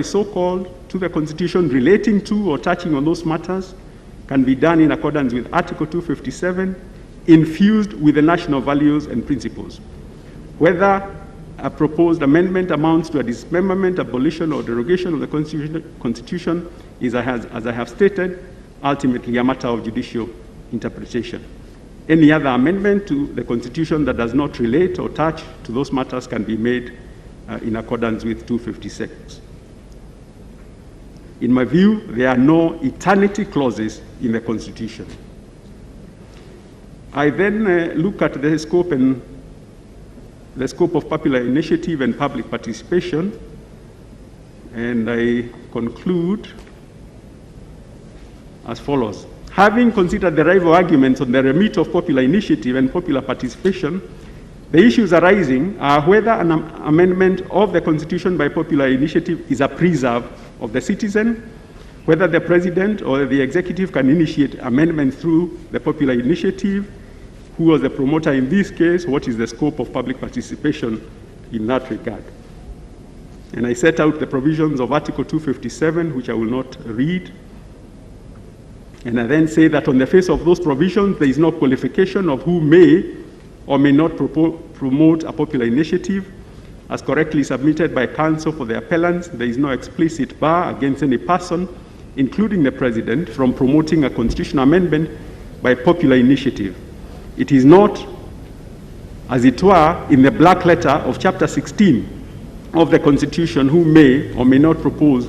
so-called to the Constitution relating to or touching on those matters can be done in accordance with Article 257, infused with the national values and principles. Whether a proposed amendment amounts to a dismemberment, abolition, or derogation of the Constitution is, as I have stated, ultimately a matter of judicial interpretation. Any other amendment to the Constitution that does not relate or touch to those matters can be made in accordance with 256. In my view, there are no eternity clauses in the Constitution. I then look at the scope of popular initiative and public participation, and I conclude as follows. Having considered the rival arguments on the remit of popular initiative and popular participation, the issues arising are whether an amendment of the Constitution by popular initiative is a preserve of the citizen, whether the President or the Executive can initiate amendment through the popular initiative, who was the promoter in this case, what is the scope of public participation in that regard. And I set out the provisions of Article 257, which I will not read. And I then say that on the face of those provisions, there is no qualification of who may or may not promote a popular initiative. As correctly submitted by counsel for the appellants, there is no explicit bar against any person, including the President, from promoting a constitutional amendment by popular initiative. It is not, as it were, in the black letter of Chapter 16 of the Constitution who may or may not propose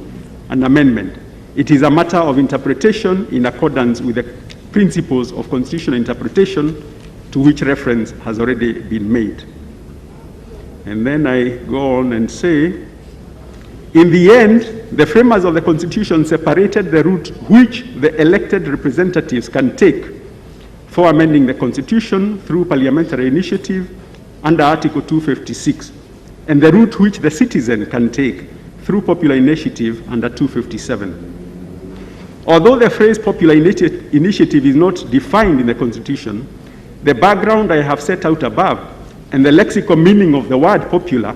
an amendment. It is a matter of interpretation in accordance with the principles of constitutional interpretation to which reference has already been made. And then I go on and say, in the end, the framers of the Constitution separated the route which the elected representatives can take for amending the Constitution through parliamentary initiative under Article 256, and the route which the citizen can take through popular initiative under 257. Although the phrase popular initiative is not defined in the Constitution, the background I have set out above and the lexical meaning of the word popular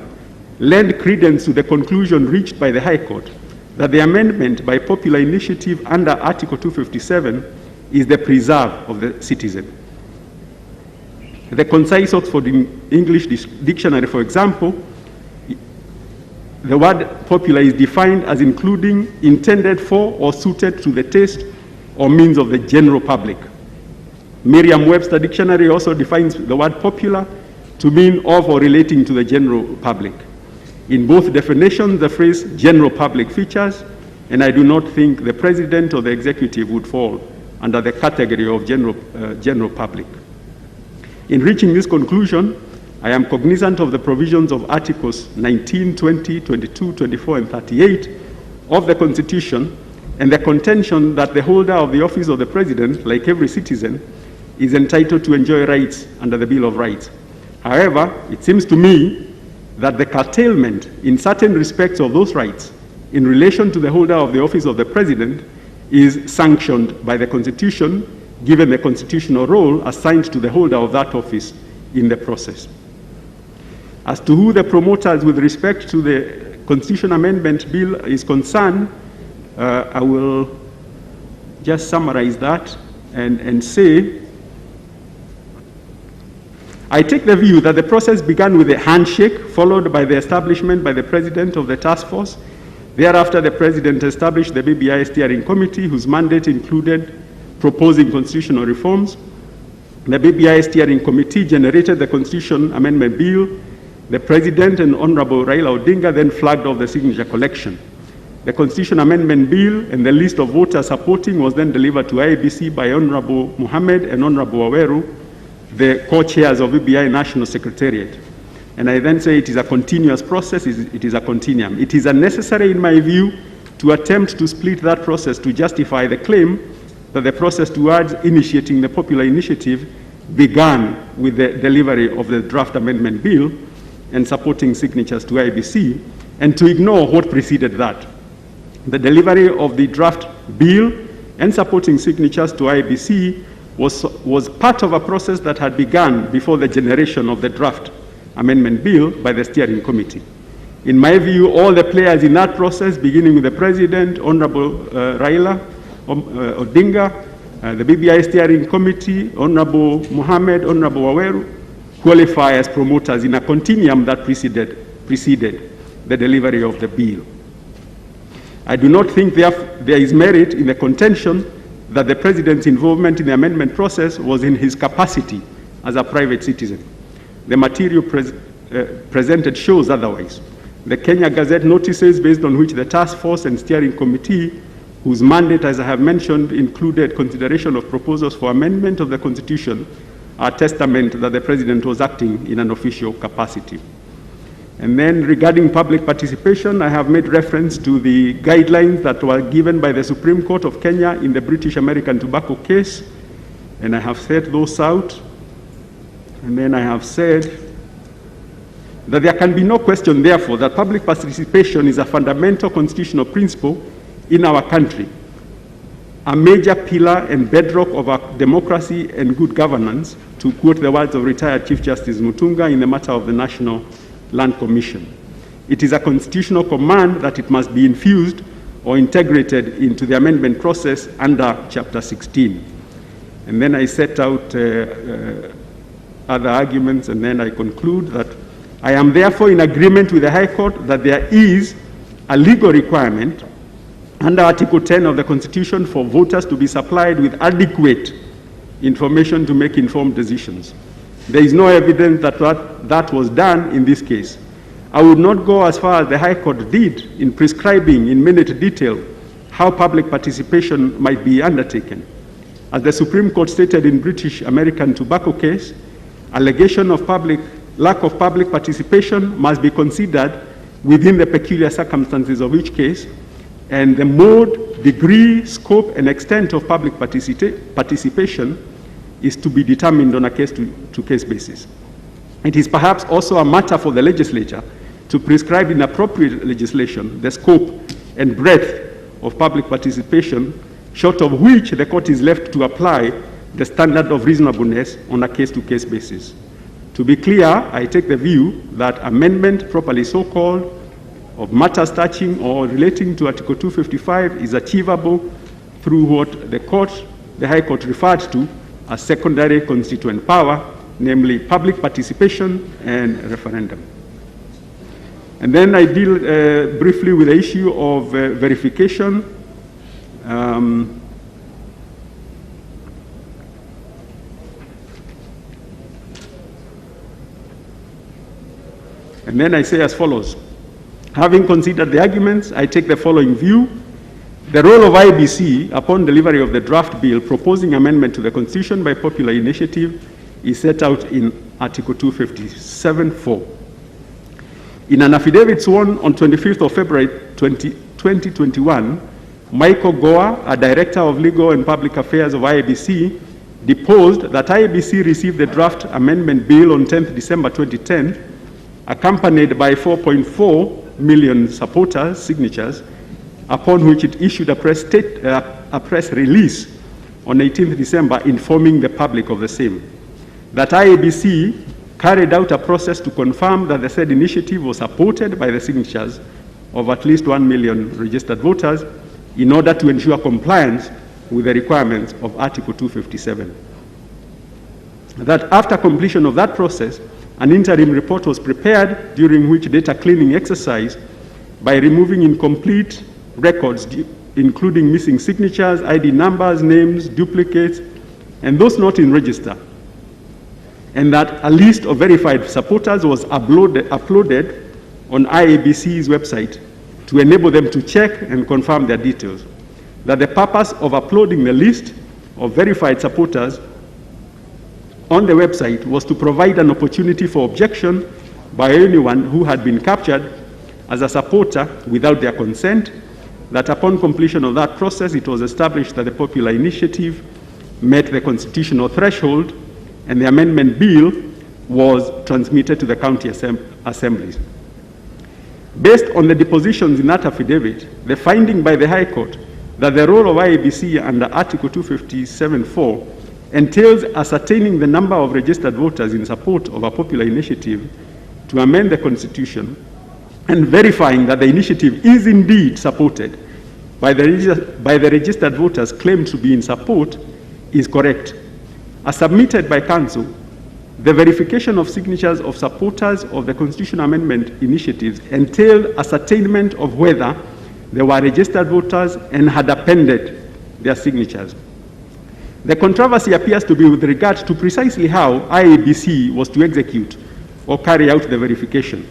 lend credence to the conclusion reached by the High Court that the amendment by popular initiative under Article 257 is the preserve of the citizen. The concise Oxford English Dictionary, for example, the word popular is defined as including intended for or suited to the taste or means of the general public. Merriam-Webster Dictionary also defines the word popular to mean of or relating to the general public. In both definitions, the phrase general public features, and I do not think the President or the Executive would fall under the category of general public. In reaching this conclusion, I am cognizant of the provisions of Articles 19, 20, 22, 24, and 38 of the Constitution, and the contention that the holder of the office of the President, like every citizen, is entitled to enjoy rights under the Bill of Rights. However, it seems to me that the curtailment in certain respects of those rights in relation to the holder of the office of the President is sanctioned by the Constitution, given the constitutional role assigned to the holder of that office in the process. As to who the promoters with respect to the Constitution Amendment Bill is concerned, I will just summarize that and say, I take the view that the process began with a handshake, followed by the establishment by the President of the task force. Thereafter, the President established the BBI Steering Committee, whose mandate included proposing constitutional reforms. The BBI Steering Committee generated the Constitution Amendment Bill. The President and Honorable Raila Odinga then flagged off the signature collection. The Constitution Amendment Bill and the list of voters supporting was then delivered to IEBC by Honorable Mohammed and Honorable Waweru, the co-chairs of BBI National Secretariat. And I then say it is a continuous process, it is a continuum. It is unnecessary, in my view, to attempt to split that process to justify the claim that the process towards initiating the popular initiative began with the delivery of the draft amendment bill and supporting signatures to IEBC, and to ignore what preceded that. The delivery of the draft bill and supporting signatures to IEBC was part of a process that had begun before the generation of the draft amendment bill by the steering committee. In my view, all the players in that process, beginning with the President, Honorable Raila Odinga, the BBI Steering Committee, Honorable Mohammed, Honorable Waweru, qualify as promoters in a continuum that preceded the delivery of the bill. I do not think there is merit in the contention that the President's involvement in the amendment process was in his capacity as a private citizen. The material presented shows otherwise. The Kenya Gazette notices based on which the task force and steering committee, whose mandate, as I have mentioned, included consideration of proposals for amendment of the Constitution, are testament that the President was acting in an official capacity. And then regarding public participation, I have made reference to the guidelines that were given by the Supreme Court of Kenya in the British American Tobacco case, and I have set those out. And then I have said that there can be no question, therefore, that public participation is a fundamental constitutional principle in our country, a major pillar and bedrock of our democracy and good governance, to quote the words of retired Chief Justice Mutunga in the matter of the National Land Commission. It is a constitutional command that it must be infused or integrated into the amendment process under Chapter 16. And then I set out other arguments, and then I conclude that I am therefore in agreement with the High Court that there is a legal requirement under Article 10 of the Constitution for voters to be supplied with adequate information to make informed decisions. There is no evidence that that was done in this case. I would not go as far as the High Court did in prescribing in minute detail how public participation might be undertaken. As the Supreme Court stated in British American Tobacco case, allegation of lack of public participation must be considered within the peculiar circumstances of each case, and the mode, degree, scope, and extent of public participation is to be determined on a case-to-case basis. It is perhaps also a matter for the legislature to prescribe in appropriate legislation the scope and breadth of public participation, short of which the court is left to apply the standard of reasonableness on a case-to-case basis. To be clear, I take the view that amendment, properly so-called, of matters touching or relating to Article 255 is achievable through what the High Court referred to as secondary constituent power, namely public participation and referendum. And then I deal briefly with the issue of verification. And then I say as follows. Having considered the arguments, I take the following view. The role of IEBC upon delivery of the draft bill proposing amendment to the Constitution by popular initiative is set out in Article 257(4). In an affidavit sworn on 25th of February 2021, Michael Goa, a director of legal and public affairs of IEBC, deposed that IEBC received the draft amendment bill on 10th December 2010, accompanied by 4.4 million supporters' signatures, upon which it issued a press release on 18th December informing the public of the same. That IEBC carried out a process to confirm that the said initiative was supported by the signatures of at least 1 million registered voters in order to ensure compliance with the requirements of Article 257. That after completion of that process, an interim report was prepared during which data cleaning exercise by removing incomplete records, including missing signatures, ID numbers, names, duplicates, and those not in register. And that a list of verified supporters was uploaded on IEBC's website to enable them to check and confirm their details. That the purpose of uploading the list of verified supporters on the website was to provide an opportunity for objection by anyone who had been captured as a supporter without their consent. That upon completion of that process, it was established that the popular initiative met the constitutional threshold and the amendment bill was transmitted to the county assemblies. Based on the depositions in that affidavit, the finding by the High Court that the role of IEBC under Article 257(4) entails ascertaining the number of registered voters in support of a popular initiative to amend the Constitution and verifying that the initiative is indeed supported by the registered voters claimed to be in support is correct. As submitted by Council, the verification of signatures of supporters of the Constitution Amendment initiatives entailed ascertainment of whether they were registered voters and had appended their signatures. The controversy appears to be with regard to precisely how IEBC was to execute or carry out the verification.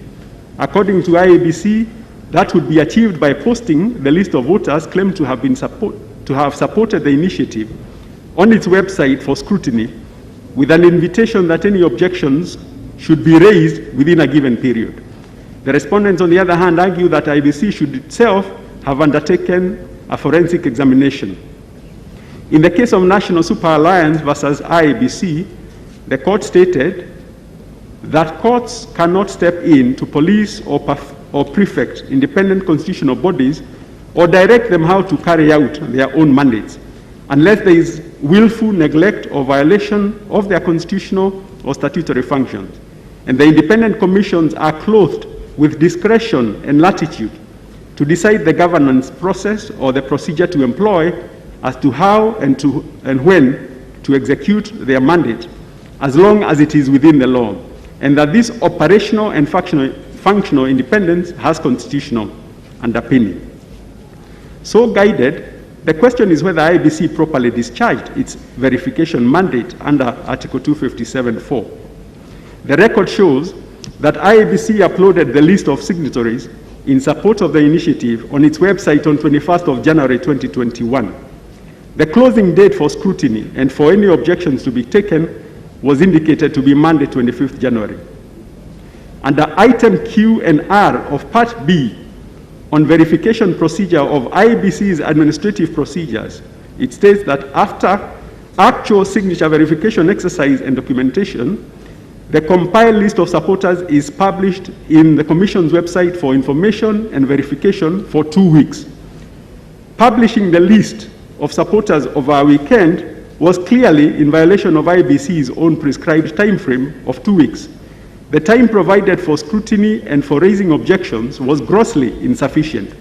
According to IEBC, that would be achieved by posting the list of voters claimed to have supported the initiative on its website for scrutiny, with an invitation that any objections should be raised within a given period. The respondents, on the other hand, argue that IEBC should itself have undertaken a forensic examination. In the case of National Super Alliance versus IEBC, the court stated that courts cannot step in to police or prefect independent constitutional bodies or direct them how to carry out their own mandates, unless there is willful neglect or violation of their constitutional or statutory functions. And the independent commissions are clothed with discretion and latitude to decide the governance process or the procedure to employ as to how and when to execute their mandate, as long as it is within the law, and that this operational and functional independence has constitutional underpinning. So guided, the question is whether IEBC properly discharged its verification mandate under Article 257(4). The record shows that IEBC uploaded the list of signatories in support of the initiative on its website on 21st of January 2021. The closing date for scrutiny and for any objections to be taken was indicated to be Monday, 25th January. Under item Q and R of Part B on verification procedure of IEBC's administrative procedures, it states that after actual signature verification exercise and documentation, the compiled list of supporters is published in the Commission's website for information and verification for 2 weeks. Publishing the list of supporters over a weekend was clearly in violation of IEBC's own prescribed time frame of 2 weeks. The time provided for scrutiny and for raising objections was grossly insufficient.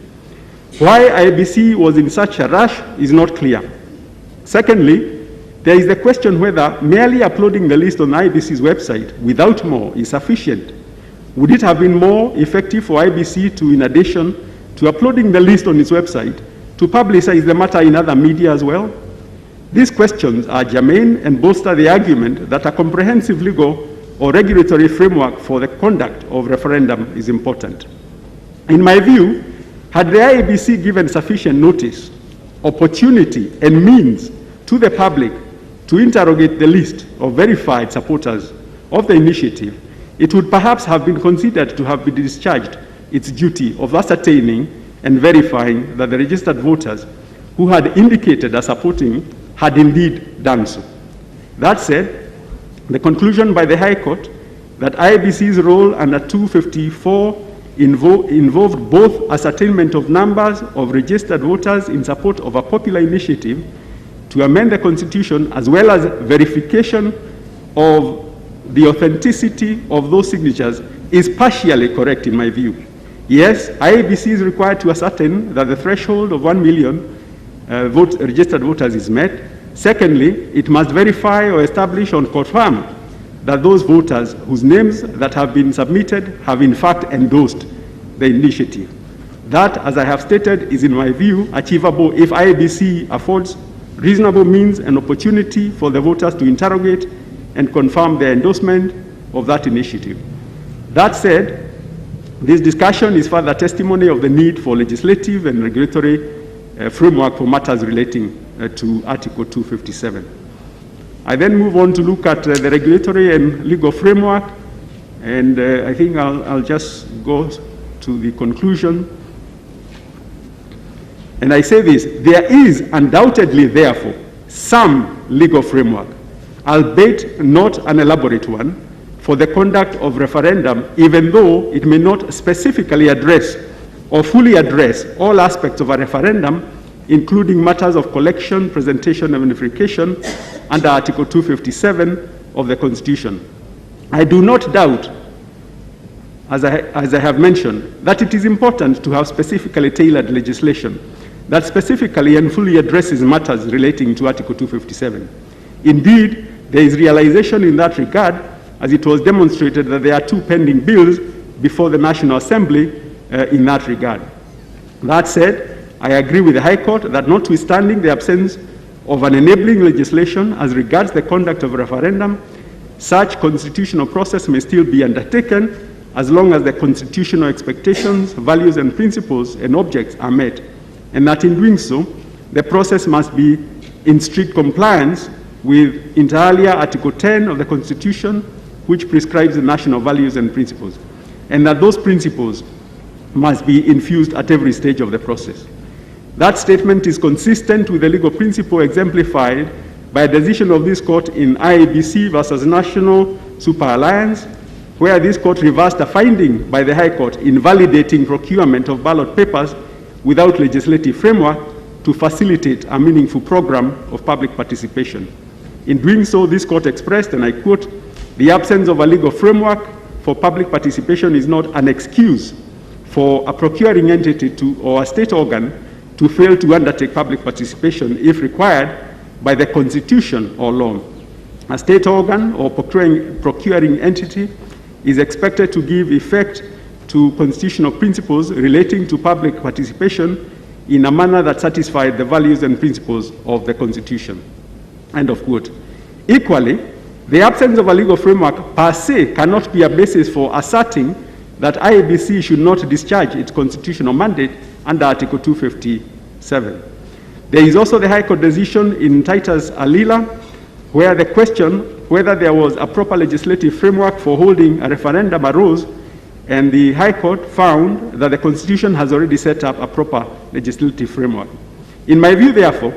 Why IEBC was in such a rush is not clear. Secondly, there is the question whether merely uploading the list on IEBC's website without more is sufficient. Would it have been more effective for IEBC to, in addition to uploading the list on its website, to publicize the matter in other media as well? These questions are germane and bolster the argument that a comprehensive legal or regulatory framework for the conduct of referendum is important. In my view, had the IEBC given sufficient notice, opportunity, and means to the public to interrogate the list of verified supporters of the initiative, it would perhaps have been considered to have been discharged its duty of ascertaining and verifying that the registered voters who had indicated as supporting had indeed done so. That said, the conclusion by the High Court that IEBC's role under 254 involved both ascertainment of numbers of registered voters in support of a popular initiative to amend the Constitution, as well as verification of the authenticity of those signatures, is partially correct in my view. Yes, IEBC is required to ascertain that the threshold of 1 million registered voters is met. Secondly, it must verify or establish or confirm that those voters whose names that have been submitted have in fact endorsed the initiative. That, as I have stated, is in my view achievable if IEBC affords reasonable means and opportunity for the voters to interrogate and confirm their endorsement of that initiative. That said, this discussion is further testimony of the need for legislative and regulatory framework for matters relating to Article 257. I then move on to look at the regulatory and legal framework, and I think I'll just go to the conclusion. And I say this: there is undoubtedly, therefore, some legal framework, albeit not an elaborate one, for the conduct of referendum, even though it may not specifically address or fully address all aspects of a referendum, including matters of collection, presentation, and verification under Article 257 of the Constitution. I do not doubt as I have mentioned, that it is important to have specifically tailored legislation that specifically and fully addresses matters relating to Article 257. Indeed, there is realization in that regard, as it was demonstrated that there are 2 pending bills before the National Assembly in that regard. That said, I agree with the High Court that notwithstanding the absence of an enabling legislation as regards the conduct of a referendum, such constitutional process may still be undertaken as long as the constitutional expectations, values, and principles and objects are met, and that in doing so, the process must be in strict compliance with inter alia Article 10 of the Constitution, which prescribes the national values and principles, and that those principles must be infused at every stage of the process. That statement is consistent with the legal principle exemplified by a decision of this court in IEBC versus National Super Alliance, where this court reversed a finding by the High Court invalidating procurement of ballot papers without legislative framework to facilitate a meaningful program of public participation. In doing so, this court expressed, and I quote, "The absence of a legal framework for public participation is not an excuse for a procuring entity or a state organ to fail to undertake public participation if required by the Constitution or law. A state organ or procuring entity is expected to give effect to constitutional principles relating to public participation in a manner that satisfies the values and principles of the Constitution." End of quote. Equally, the absence of a legal framework per se cannot be a basis for asserting that IEBC should not discharge its constitutional mandate under Article 257. There is also the High Court decision in Titus Alila, where the question whether there was a proper legislative framework for holding a referendum arose, and the High Court found that the Constitution has already set up a proper legislative framework. In my view, therefore,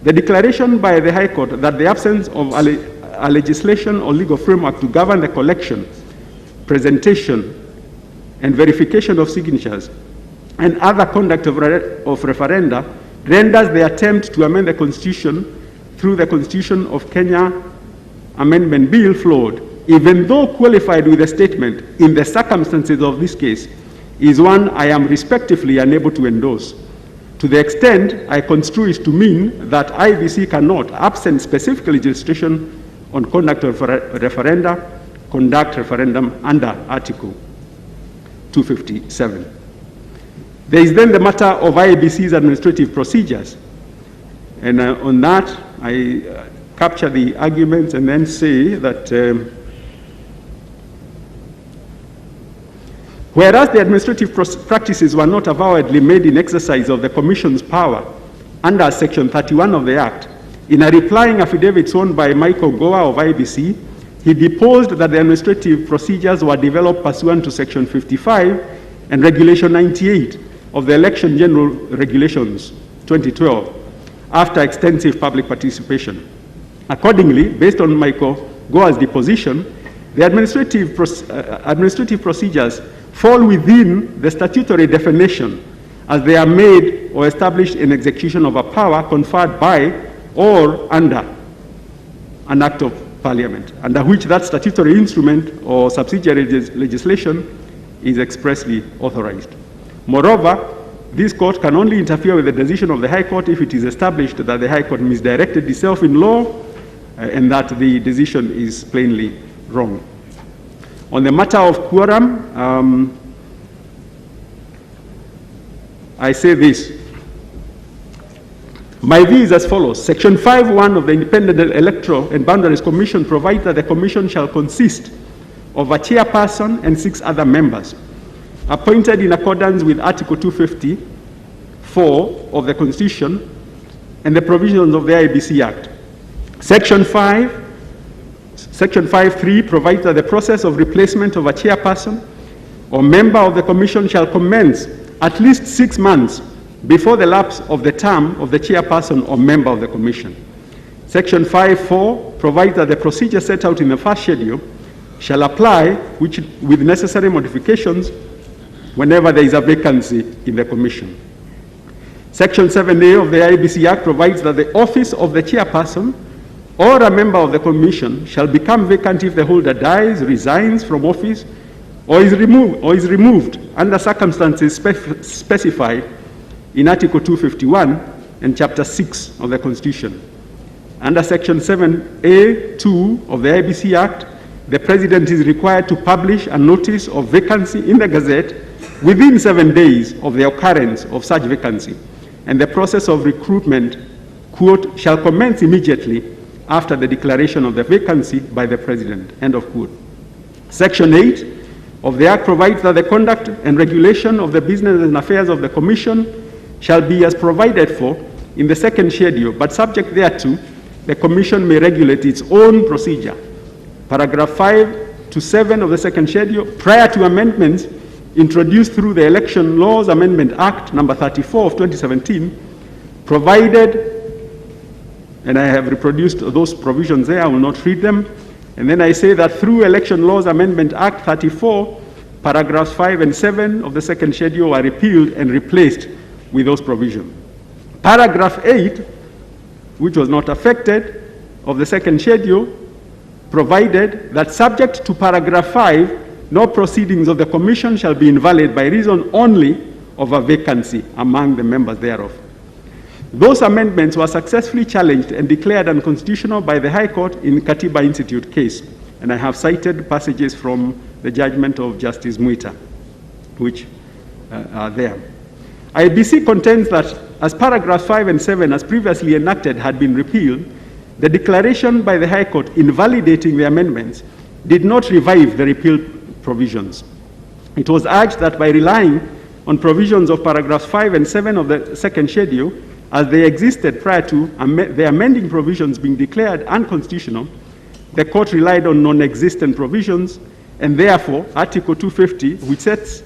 the declaration by the High Court that the absence of a legislation or legal framework to govern the collection, presentation, and verification of signatures and other conduct of referenda renders the attempt to amend the Constitution through the Constitution of Kenya Amendment Bill flawed, even though qualified with a statement in the circumstances of this case, is one I am respectively unable to endorse. To the extent I construe it to mean that IEBC cannot, absent specific legislation on conduct of referenda, conduct referendum under Article 257. There is then the matter of IEBC's administrative procedures. And on that, I capture the arguments and then say that whereas the administrative practices were not avowedly made in exercise of the Commission's power under Section 31 of the Act, in a replying affidavit sworn by Michael Goa of IEBC, he deposed that the administrative procedures were developed pursuant to Section 55 and Regulation 98 of the Election General Regulations 2012, after extensive public participation. Accordingly, based on Michael Goa's deposition, the administrative procedures fall within the statutory definition as they are made or established in execution of a power conferred by or under an act of Parliament, under which that statutory instrument or subsidiary legislation is expressly authorized. Moreover, this court can only interfere with the decision of the High Court if it is established that the High Court misdirected itself in law and that the decision is plainly wrong. On the matter of quorum, I say this. My view is as follows. Section 5.1 of the Independent Electoral and Boundaries Commission provides that the Commission shall consist of a chairperson and 6 other members, appointed in accordance with Article 254 of the Constitution and the provisions of the IEBC Act. Section 5.3 provides that the process of replacement of a chairperson or member of the Commission shall commence at least 6 months before the lapse of the term of the chairperson or member of the Commission. Section 5.4 provides that the procedure set out in the first schedule shall apply with necessary modifications whenever there is a vacancy in the Commission. Section 7A of the IEBC Act provides that the office of the chairperson or a member of the Commission shall become vacant if the holder dies, resigns from office, or is removed under circumstances specified in Article 251 and Chapter 6 of the Constitution. Under Section 7A(2) of the IEBC Act, the President is required to publish a notice of vacancy in the Gazette within 7 days of the occurrence of such vacancy, and the process of recruitment, quote, shall commence immediately after the declaration of the vacancy by the President, end of quote. Section 8 of the Act provides that the conduct and regulation of the business and affairs of the Commission shall be as provided for in the second schedule, but subject thereto, the Commission may regulate its own procedure. Paragraph 5 to 7 of the second schedule, prior to amendments introduced through the Election Laws Amendment Act number 34 of 2017, provided, and I have reproduced those provisions there, I will not read them, and then I say that through Election Laws Amendment Act 34, paragraphs 5 and 7 of the second schedule are repealed and replaced with those provisions. Paragraph 8, which was not affected, of the second schedule, provided that subject to paragraph 5, no proceedings of the Commission shall be invalid by reason only of a vacancy among the members thereof. Those amendments were successfully challenged and declared unconstitutional by the High Court in Katiba Institute case, and I have cited passages from the judgment of Justice Mwita, which are there. IEBC contends that as paragraphs 5 and 7, as previously enacted, had been repealed, the declaration by the High Court invalidating the amendments did not revive the repealed provisions. It was urged that by relying on provisions of paragraphs 5 and 7 of the second schedule, as they existed prior to the amending provisions being declared unconstitutional, the court relied on non-existent provisions, and therefore Article 250, which sets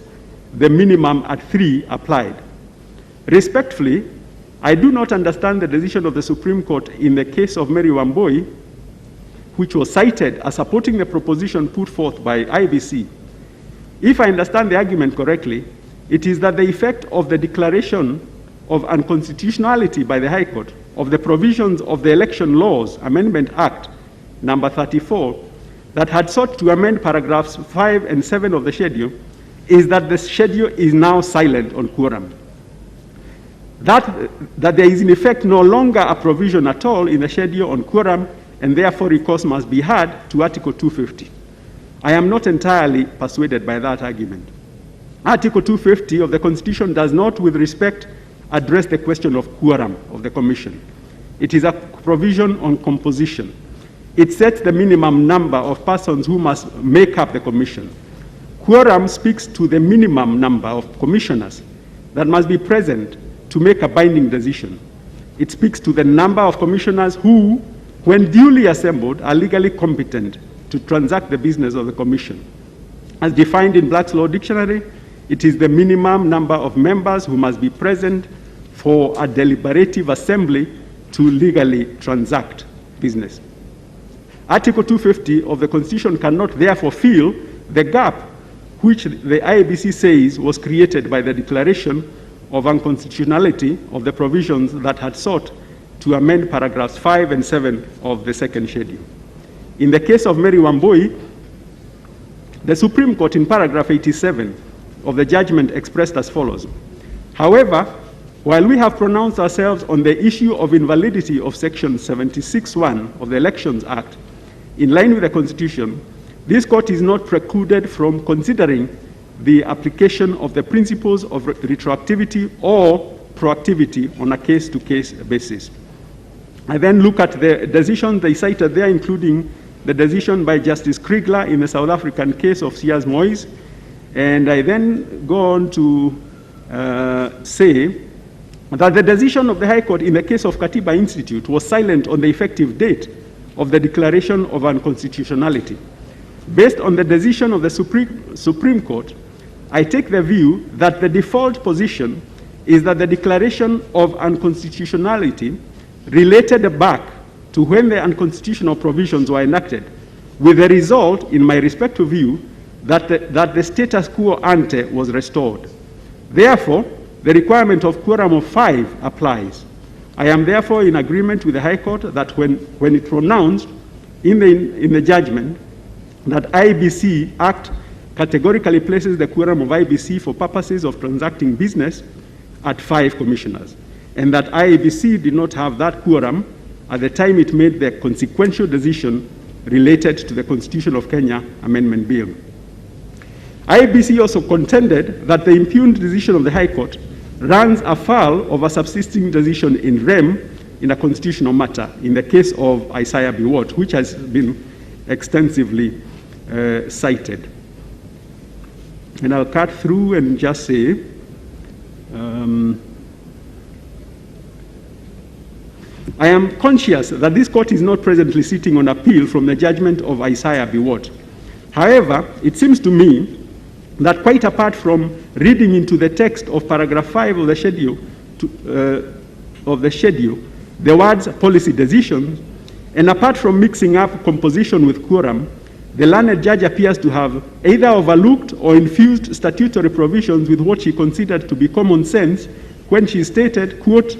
the minimum at 3, applied. Respectfully, I do not understand the decision of the Supreme Court in the case of Mary Wambui, which was cited as supporting the proposition put forth by IEBC. If I understand the argument correctly, it is that the effect of the declaration of unconstitutionality by the High Court of the provisions of the Election Laws Amendment Act number 34 that had sought to amend paragraphs 5 and 7 of the schedule is that the schedule is now silent on quorum. That there is in effect no longer a provision at all in the schedule on quorum, and therefore recourse must be had to Article 250. I am not entirely persuaded by that argument. Article 250 of the Constitution does not, with respect, address the question of quorum of the Commission. It is a provision on composition. It sets the minimum number of persons who must make up the Commission. Quorum speaks to the minimum number of commissioners that must be present to make a binding decision. It speaks to the number of commissioners who, when duly assembled, are legally competent to transact the business of the Commission. As defined in Black's Law Dictionary, it is the minimum number of members who must be present for a deliberative assembly to legally transact business. Article 250 of the Constitution cannot therefore fill the gap which the IEBC says was created by the declaration of unconstitutionality of the provisions that had sought to amend paragraphs 5 and 7 of the second schedule. In the case of Mary Wambui, the Supreme Court in paragraph 87 of the judgment expressed as follows: however, while we have pronounced ourselves on the issue of invalidity of section 76(1) of the Elections Act, in line with the Constitution, this court is not precluded from considering the application of the principles of retroactivity or proactivity on a case-to-case basis. I then look at the decisions they cited there, including the decision by Justice Kriegler in the South African case of Sears Moyes, and I then go on to say that the decision of the High Court in the case of Katiba Institute was silent on the effective date of the declaration of unconstitutionality. Based on the decision of the Supreme Court, I take the view that the default position is that the declaration of unconstitutionality related back to when the unconstitutional provisions were enacted, with the result, in my respective view, that the status quo ante was restored. Therefore, the requirement of quorum of 5 applies. I am therefore in agreement with the High Court that when it pronounced in the judgment that IEBC Act categorically places the quorum of IEBC for purposes of transacting business at 5 commissioners, and that IEBC did not have that quorum at the time it made the consequential decision related to the Constitution of Kenya Amendment Bill. IEBC also contended that the impugned decision of the High Court runs afoul of a subsisting decision in rem in a constitutional matter, in the case of Isaiah Biwott, which has been extensively cited. And I'll cut through and just say, I am conscious that this court is not presently sitting on appeal from the judgment of Isaiah Biwott. However, it seems to me that quite apart from reading into the text of paragraph 5 of the schedule, the words policy decisions, and apart from mixing up composition with quorum, the learned judge appears to have either overlooked or infused statutory provisions with what she considered to be common sense when she stated, quote,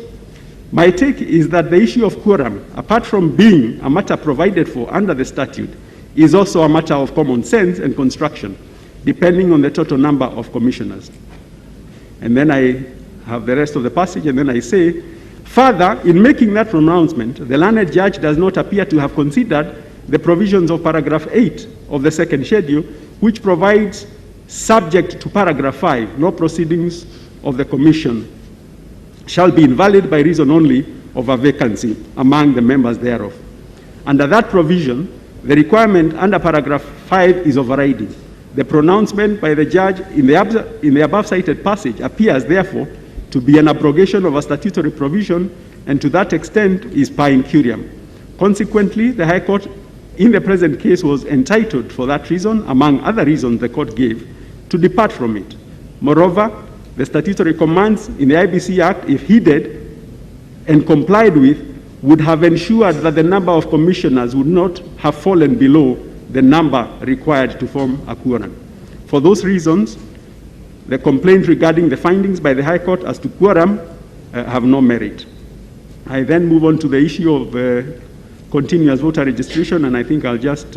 "My take is that the issue of quorum, apart from being a matter provided for under the statute, is also a matter of common sense and construction, depending on the total number of commissioners." And then I have the rest of the passage, and then I say, further, in making that pronouncement, the learned judge does not appear to have considered the provisions of paragraph 8 of the second schedule, which provides, subject to paragraph 5, no proceedings of the commission shall be invalid by reason only of a vacancy among the members thereof. Under that provision, the requirement under paragraph 5 is overriding. The pronouncement by the judge in the above cited passage appears, therefore, to be an abrogation of a statutory provision, and to that extent is per incuriam. Consequently, the High Court in the present case was entitled, for that reason, among other reasons the court gave, to depart from it. Moreover, the statutory commands in the IEBC Act, if heeded and complied with, would have ensured that the number of commissioners would not have fallen below the number required to form a quorum. For those reasons, the complaint regarding the findings by the High Court as to quorum have no merit. I then move on to the issue of continuous voter registration, and I think I'll just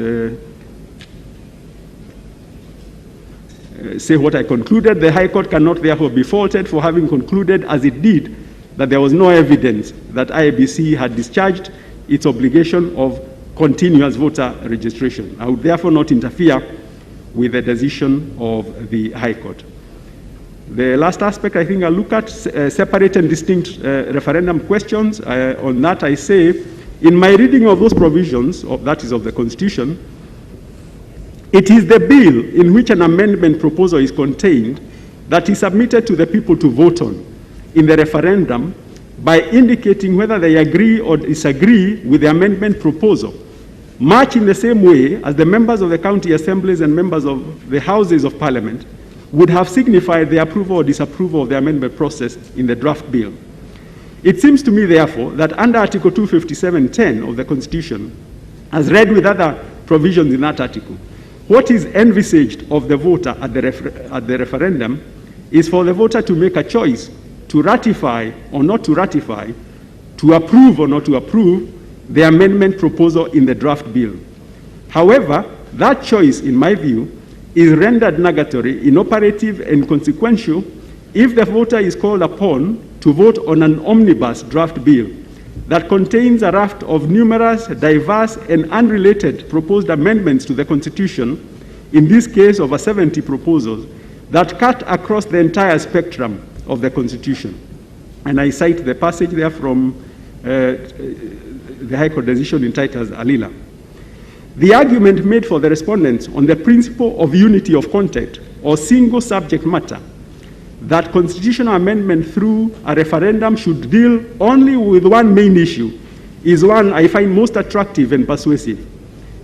say what I concluded. The High Court cannot therefore be faulted for having concluded, as it did, that there was no evidence that IEBC had discharged its obligation of continuous voter registration. I would therefore not interfere with the decision of the High Court. The last aspect I think I'll look at, separate and distinct referendum questions. On that I say, in my reading of those provisions, that is of the Constitution, it is the bill in which an amendment proposal is contained that is submitted to the people to vote on in the referendum by indicating whether they agree or disagree with the amendment proposal, much in the same way as the members of the county assemblies and members of the Houses of Parliament would have signified their approval or disapproval of the amendment process in the draft bill. It seems to me, therefore, that under Article 257(10) of the Constitution, as read with other provisions in that article, what is envisaged of the voter at the referendum is for the voter to make a choice to ratify or not to ratify, to approve or not to approve the amendment proposal in the draft bill. However, that choice, in my view, is rendered nugatory, inoperative, and consequential if the voter is called upon to vote on an omnibus draft bill that contains a raft of numerous, diverse, and unrelated proposed amendments to the Constitution, in this case over 70 proposals, that cut across the entire spectrum of the Constitution. And I cite the passage there from the High Court decision entitled Alila. The argument made for the respondents on the principle of unity of content or single subject matter, that constitutional amendment through a referendum should deal only with one main issue, is one I find most attractive and persuasive.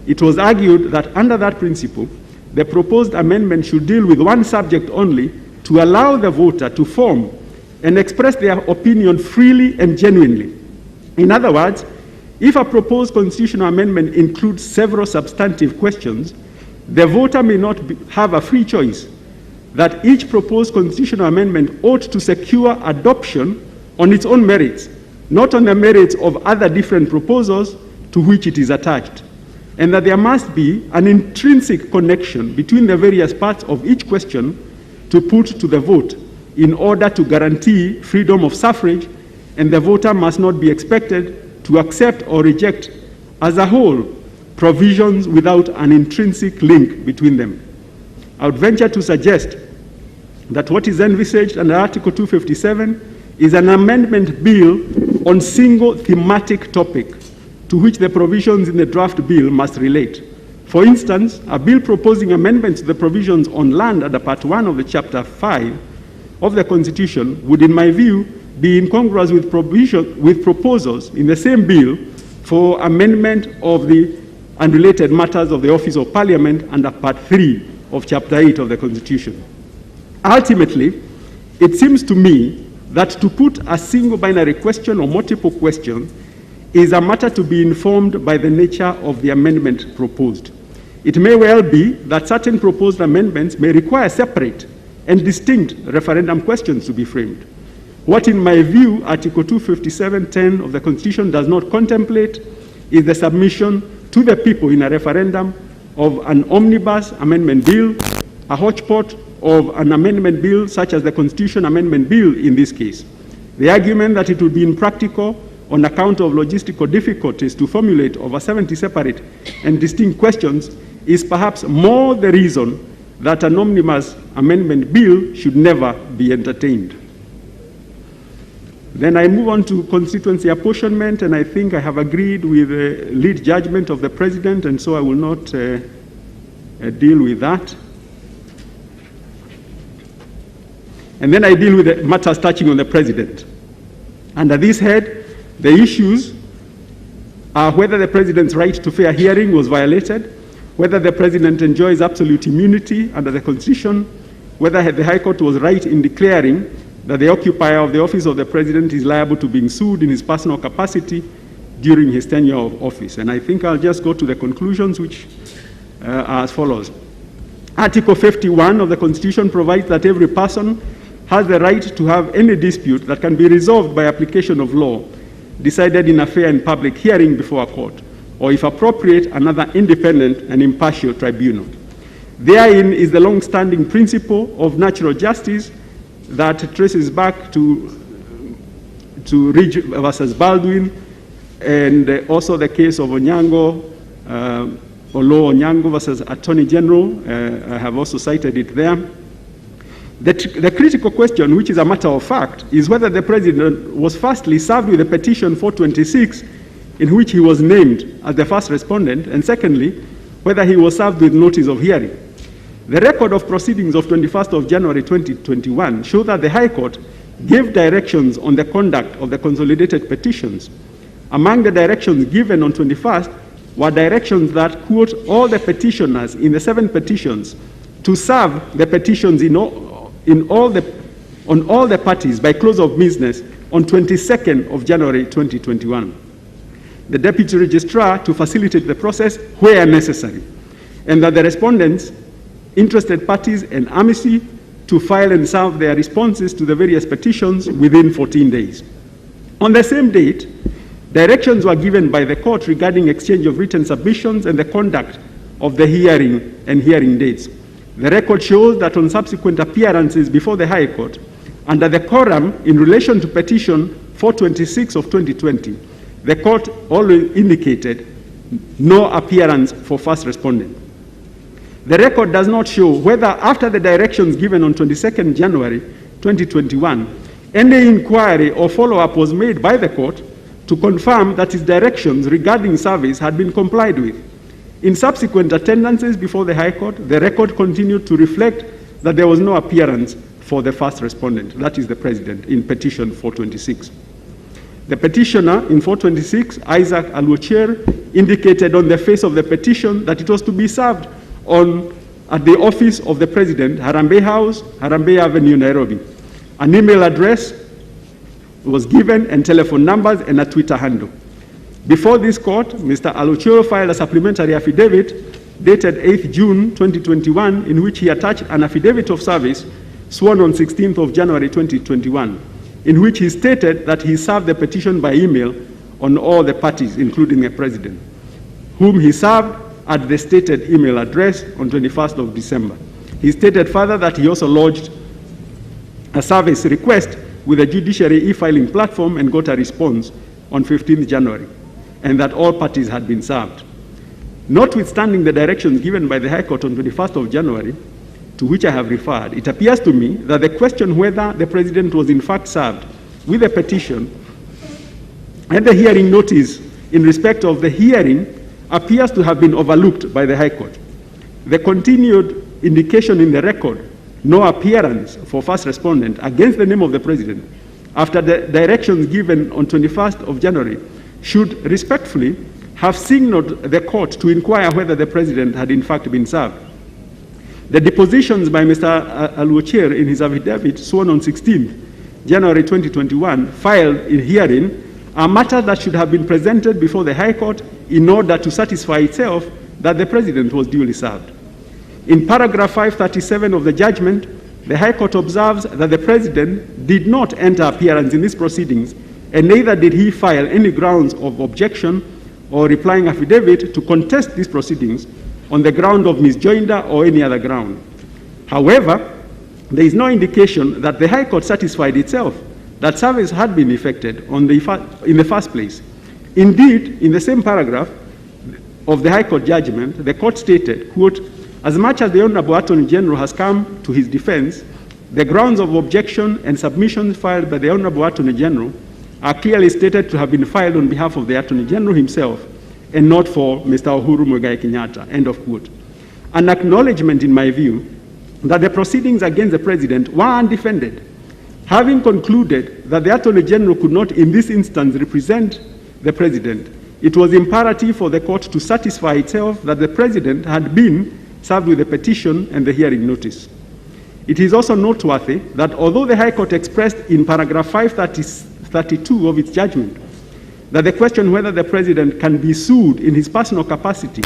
It was argued that under that principle, the proposed amendment should deal with one subject only to allow the voter to form and express their opinion freely and genuinely. In other words, if a proposed constitutional amendment includes several substantive questions, the voter may not have a free choice, that each proposed constitutional amendment ought to secure adoption on its own merits, not on the merits of other different proposals to which it is attached. and that there must be an intrinsic connection between the various parts of each question to put to the vote in order to guarantee freedom of suffrage, and the voter must not be expected to accept or reject as a whole provisions without an intrinsic link between them. I would venture to suggest that what is envisaged under Article 257 is an amendment bill on single thematic topic to which the provisions in the draft bill must relate. For instance, a bill proposing amendments to the provisions on land under Part 1 of the Chapter 5 of the Constitution would, in my view, be incongruous with proposals in the same bill for amendment of the unrelated matters of the Office of Parliament under Part 3 of Chapter 8 of the Constitution. Ultimately, it seems to me that to put a single binary question or multiple questions is a matter to be informed by the nature of the amendment proposed. It may well be that certain proposed amendments may require separate and distinct referendum questions to be framed. What, in my view, Article 257(10) of the Constitution does not contemplate is the submission to the people in a referendum of an omnibus amendment bill, a hodgepodge of an amendment bill such as the Constitution Amendment Bill in this case. The argument that it would be impractical on account of logistical difficulties to formulate over 70 separate and distinct questions is perhaps more the reason that an omnibus amendment bill should never be entertained. Then I move on to constituency apportionment, and I think I have agreed with the lead judgment of the President, and so I will not deal with that. And then I deal with the matters touching on the President. Under this head, the issues are whether the President's right to fair hearing was violated, whether the President enjoys absolute immunity under the Constitution, whether the High Court was right in declaring that the occupier of the office of the President is liable to being sued in his personal capacity during his tenure of office. And I think I'll just go to the conclusions, which are as follows. Article 51 of the Constitution provides that every person has the right to have any dispute that can be resolved by application of law, decided in a fair and public hearing before a court, or if appropriate, another independent and impartial tribunal. Therein is the long-standing principle of natural justice that traces back to Ridge versus Baldwin, and also the case of Onyango, Olo Onyango versus Attorney General. I have also cited it there. The critical question, which is a matter of fact, is whether the President was firstly served with a petition 426 in which he was named as the first respondent, and secondly, whether he was served with notice of hearing. The record of proceedings of 21st of January 2021 show that the High Court gave directions on the conduct of the consolidated petitions. Among the directions given on 21st were directions that, quote, all the petitioners in the 7 petitions to serve the petitions on all the parties by close of business on 22nd of January 2021. The Deputy Registrar to facilitate the process where necessary, and that the respondents, interested parties, and amici to file and serve their responses to the various petitions within 14 days. On the same date, directions were given by the court regarding exchange of written submissions and the conduct of the hearing and hearing dates. The record shows that on subsequent appearances before the High Court, under the quorum in relation to petition 426 of 2020, the court always indicated no appearance for first respondent. The record does not show whether after the directions given on 22nd January 2021, any inquiry or follow-up was made by the court to confirm that his directions regarding service had been complied with. In subsequent attendances before the High Court, the record continued to reflect that there was no appearance for the first respondent, that is the President, in petition 426. The petitioner in 426, Isaac Aluocher, indicated on the face of the petition that it was to be served at the office of the President, Harambee House, Harambee Avenue, Nairobi. An email address was given, and telephone numbers, and a Twitter handle. Before this court, Mr. Aluocher filed a supplementary affidavit dated 8th June 2021, in which he attached an affidavit of service sworn on 16th of January 2021, in which he stated that he served the petition by email on all the parties, including the President. whom he served at the stated email address on 21st of December. He stated further that he also lodged a service request with the judiciary e-filing platform and got a response on 15th January, and that all parties had been served. Notwithstanding the directions given by the High Court on 21st of January, to which I have referred, it appears to me that the question whether the President was in fact served with a petition and the hearing notice in respect of the hearing appears to have been overlooked by the High Court. The continued indication in the record, no appearance for first respondent against the name of the President after the directions given on 21st of January should respectfully have signaled the court to inquire whether the President had in fact been served. The depositions by Mr. Aluochier in his affidavit sworn on 16th January 2021 filed in hearing are matters that should have been presented before the High Court in order to satisfy itself that the President was duly served. In paragraph 537 of the judgment, the High Court observes that the President did not enter appearance in these proceedings, and neither did he file any grounds of objection or replying affidavit to contest these proceedings on the ground of misjoinder or any other ground. However, there is no indication that the High Court satisfied itself that service had been effected in the first place. Indeed, in the same paragraph of the High Court judgment, the court stated, quote, "As much as the Honorable Attorney General has come to his defense, the grounds of objection and submissions filed by the Honorable Attorney General are clearly stated to have been filed on behalf of the Attorney General himself and not for Mr. Uhuru Muigai Kenyatta," end of quote. An acknowledgement, in my view, that the proceedings against the President were undefended. Having concluded that the Attorney General could not in this instance represent the President, it was imperative for the court to satisfy itself that the President had been served with the petition and the hearing notice. It is also noteworthy that although the High Court expressed in paragraph 532 of its judgment that the question whether the President can be sued in his personal capacity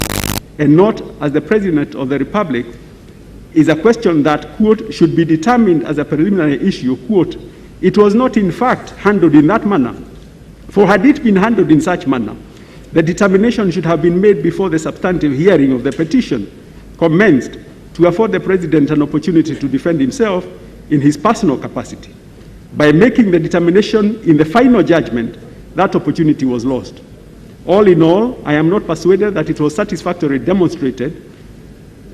and not as the President of the Republic is a question that, quote, should be determined as a preliminary issue, quote, it was not in fact handled in that manner. For had it been handled in such manner, the determination should have been made before the substantive hearing of the petition commenced to afford the President an opportunity to defend himself in his personal capacity. By making the determination in the final judgment, that opportunity was lost. All in all, I am not persuaded that it was satisfactorily demonstrated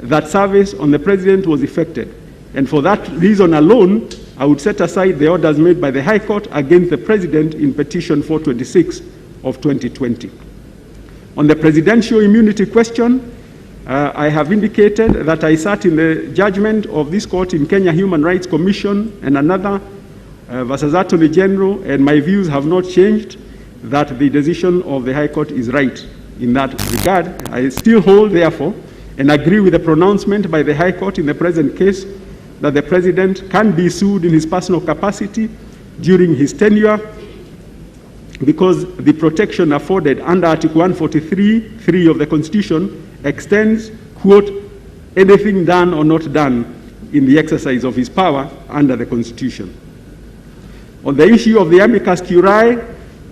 that service on the President was effected, and for that reason alone, I would set aside the orders made by the High Court against the President in Petition 426 of 2020. On the presidential immunity question, I have indicated that I sat in the judgment of this court in Kenya Human Rights Commission and another versus Attorney General, and my views have not changed that the decision of the High Court is right in that regard. I still hold, therefore, and agree with the pronouncement by the High Court in the present case that the President can be sued in his personal capacity during his tenure because the protection afforded under Article 143(3) of the Constitution extends, quote, anything done or not done in the exercise of his power under the Constitution. On the issue of the amicus curiae,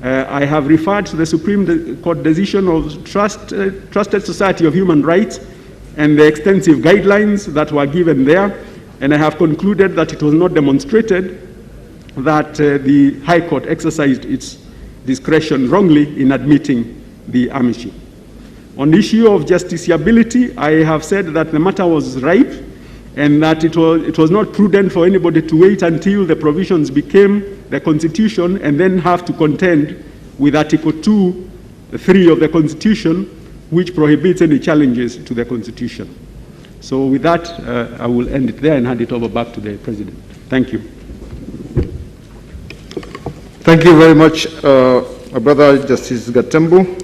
I have referred to the Supreme Court decision of Trusted Society of Human Rights and the extensive guidelines that were given there, and I have concluded that it was not demonstrated that the High Court exercised its discretion wrongly in admitting the amici. On the issue of justiciability, I have said that the matter was ripe and that it was not prudent for anybody to wait until the provisions became the Constitution and then have to contend with Article 2(3) of the Constitution, which prohibits any challenges to the Constitution. So with that, I will end it there and hand it over back to the President. Thank you. Thank you very much, my brother Justice Gatembu.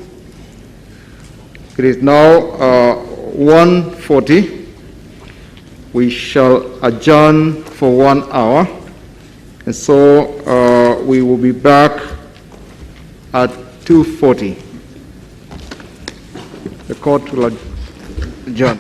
It is now 1:40. We shall adjourn for 1 hour, and so we will be back at 2:40. The court will adjourn.